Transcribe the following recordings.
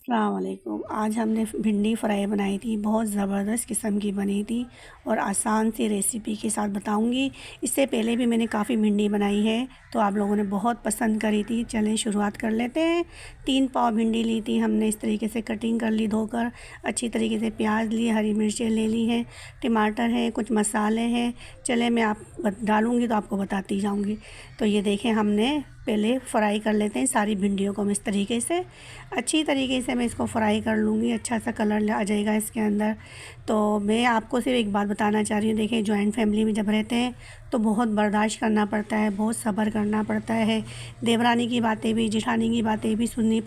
अस्सलाम वालेकुम। आज हमने भिंडी फ्राई बनाई थी, बहुत ज़बरदस्त किस्म की बनी थी और आसान सी रेसिपी के साथ बताऊंगी। इससे पहले भी मैंने काफ़ी भिंडी बनाई है तो आप लोगों ने बहुत पसंद करी थी। चलें शुरुआत कर लेते हैं। 3 पाव भिंडी ली थी हमने, इस तरीके से कटिंग कर ली धोकर। अच्छी तरीके से प्याज लिए, हरी मिर्चें ले ली हैं, टमाटर है, कुछ मसाले हैं। चलें मैं आप डालूँगी तो आपको बताती जाऊँगी। तो ये देखें, हमने पहले फ्राई कर लेते हैं सारी भिंडियों को। मैं इस तरीके से अच्छी तरीके से मैं इसको फ्राई कर लूँगी। अच्छा सा कलर आ जाएगा इसके अंदर। तो मैं आपको सिर्फ एक बात बताना चाह रही हूँ, देखें जॉइंट फैमिली में जब रहते हैं तो बहुत बर्दाश्त करना पड़ता है, बहुत सब्र करना पड़ता है। देवरानी की बातें भी, जेठानी की बातें भी सुननी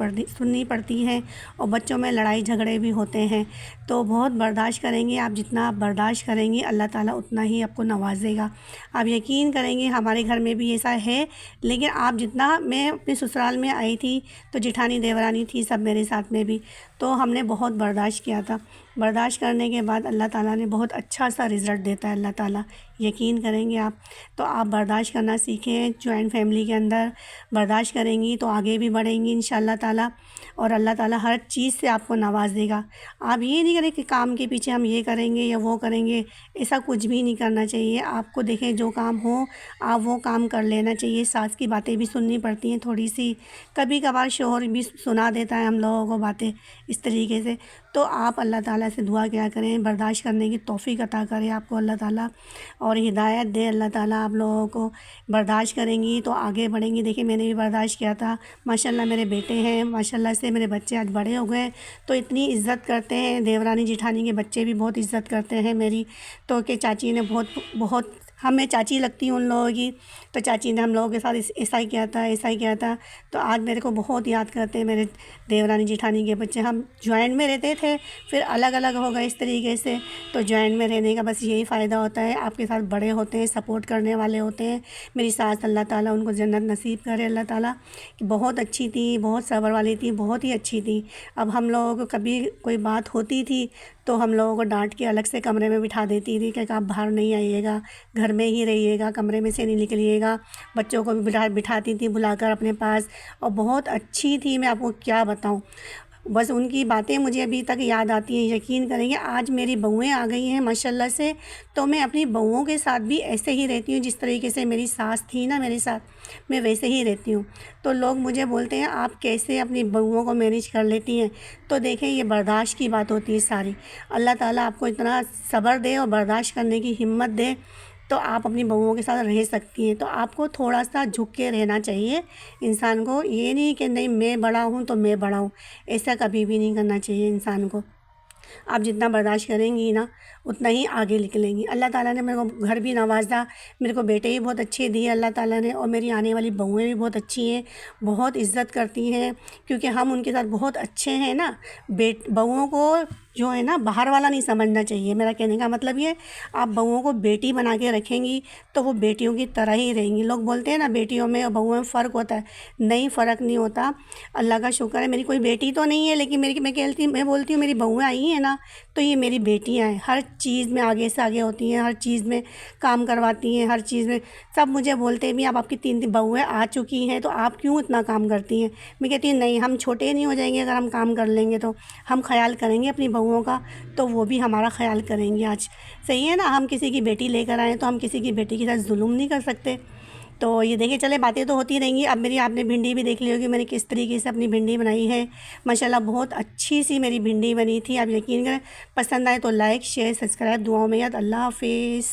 पड़ती हैं और बच्चों में लड़ाई झगड़े भी होते हैं। तो बहुत बर्दाश्त करेंगे आप, जितना आप बर्दाश्त करेंगे अल्लाह ताला उतना ही आपको नवाजेगा। आप यकीन करेंगे हमारे घर में भी ऐसा है। लेकिन आप जितना, मैं अपने ससुराल में आई थी तो जेठानी देवरानी थी सब मेरे साथ में भी, तो हमने बहुत बर्दाश्त किया था। बर्दाश्त करने के बाद अल्लाह ताला ने बहुत अच्छा सा रिज़ल्ट देता है अल्लाह ताला, यकीन करेंगे आप। तो आप बर्दाश्त करना सीखें। जॉइंट फैमिली के अंदर बर्दाश्त करेंगी तो आगे भी बढ़ेंगी इंशाअल्लाह ताला, और अल्लाह ताला हर चीज़ से आपको नवाज देगा। आप ये नहीं करें कि काम के पीछे हम ये करेंगे या वो करेंगे, ऐसा कुछ भी नहीं करना चाहिए आपको। देखें जो काम हो आप वो काम कर लेना चाहिए। सास की बातें भी सुननी पड़ती हैं थोड़ी सी, कभी कभार शोहर भी सुना देता है हम लोगों को बातें इस तरीके से। तो आप अल्लाह ताला से दुआ क्या करें, बर्दाश्त करने की तौफ़ीक अता करे आपको अल्लाह ताला, और हिदायत दे अल्लाह ताला आप लोगों को। बर्दाश्त करेंगी तो आगे बढ़ेंगी। देखिए मैंने भी बर्दाश्त किया था। माशाल्लाह मेरे बेटे हैं, माशाल्लाह से मेरे बच्चे आज बड़े हो गए तो इतनी इज़्ज़त करते हैं। देवरानी जेठानी के बच्चे भी बहुत इज़्ज़त करते हैं मेरी। तो कि चाची ने बहुत बहुत, हमें चाची लगती हूँ उन लोगों की, तो चाची ने हम लोगों के साथ ऐसा ही किया था, ऐसा ही किया था। तो आज मेरे को बहुत याद करते हैं मेरे देवरानी जेठानी के बच्चे। हम जॉइंट में रहते थे, फिर अलग अलग हो गए इस तरीके से। तो जॉइंट में रहने का बस यही फ़ायदा होता है, आपके साथ बड़े होते हैं, सपोर्ट करने वाले होते हैं। मेरी सास, अल्लाह ताला उनको जन्नत नसीब करे अल्लाह ताला, कि बहुत अच्छी थी, बहुत सब्र वाली थी, बहुत ही अच्छी थी। अब हम लोगों को कभी कोई बात होती थी तो हम लोगों को डांट के अलग से कमरे में बिठा देती थी कि आप बाहर नहीं आइएगा, घर में ही रहिएगा, कमरे में से नहीं निकलिएगा। बच्चों को भी बिठाती थी बुलाकर अपने पास, और बहुत अच्छी थी, मैं आपको क्या बताऊं। बस उनकी बातें मुझे अभी तक याद आती हैं। यकीन करेंगे आज मेरी बहुएँ आ गई हैं माशाल्लाह से, तो मैं अपनी बहुओं के साथ भी ऐसे ही रहती हूँ जिस तरीके से मेरी सास थी ना मेरे साथ, मैं वैसे ही रहती हूँ। तो लोग मुझे बोलते हैं आप कैसे अपनी बहुओं को मैनेज कर लेती हैं। तो देखें ये बर्दाश्त की बात होती है सारी। अल्लाह ताला आपको इतना सब्र दे और बर्दाश्त करने की हिम्मत दे तो आप अपनी बहुओं के साथ रह सकती हैं। तो आपको थोड़ा सा झुक के रहना चाहिए इंसान को। ये नहीं कि नहीं मैं बड़ा हूँ तो मैं बड़ा हूँ, ऐसा कभी भी नहीं करना चाहिए इंसान को। आप जितना बर्दाश्त करेंगी ना उतना ही आगे निकलेंगी। अल्लाह ताला ने मेरे को घर भी नवाजा, मेरे को बेटे भी बहुत अच्छे दिए अल्लाह ताला ने, और मेरी आने वाली बहुएँ भी बहुत अच्छी हैं, बहुत इज़्ज़त करती हैं, क्योंकि हम उनके साथ बहुत अच्छे हैं ना। बहुओं को जो है ना बाहर वाला नहीं समझना चाहिए। मेरा कहने का मतलब ये, आप बहुओं को बेटी बना के रखेंगी तो वो बेटियों की तरह ही रहेंगी। लोग बोलते हैं ना बेटियों में और बहुओं में फ़र्क होता है, नहीं, फ़र्क नहीं होता। अल्लाह का शुक्र है मेरी कोई बेटी तो नहीं है, लेकिन मैं बोलती हूँ मेरी बहुएँ आई हैं ना तो ये मेरी बेटियाँ हैं। हर चीज़ में आगे से आगे होती हैं, हर चीज़ में काम करवाती हैं, हर चीज़ में। सब मुझे बोलते हैं भी आप, आपकी 3 बहुएँ आ चुकी हैं तो आप क्यों इतना काम करती हैं। मैं कहती हूँ नहीं, हम छोटे नहीं हो जाएंगे अगर हम काम कर लेंगे तो। हम ख्याल करेंगे अपनी बहुओं का तो वो भी हमारा ख्याल करेंगी। आज सही है ना, हम किसी की बेटी लेकर आएँ तो हम किसी की बेटी के साथ जुल्म नहीं कर सकते। तो ये देखिए, चले बातें तो होती रहेंगी। अब मेरी आपने भिंडी भी देख ली होगी मैंने किस तरीके से अपनी भिंडी बनाई है। माशाल्लाह बहुत अच्छी सी मेरी भिंडी बनी थी। आप यकीन करें, पसंद आए तो लाइक शेयर सब्सक्राइब, दुआओं में याद। अल्लाह हाफ़िज़।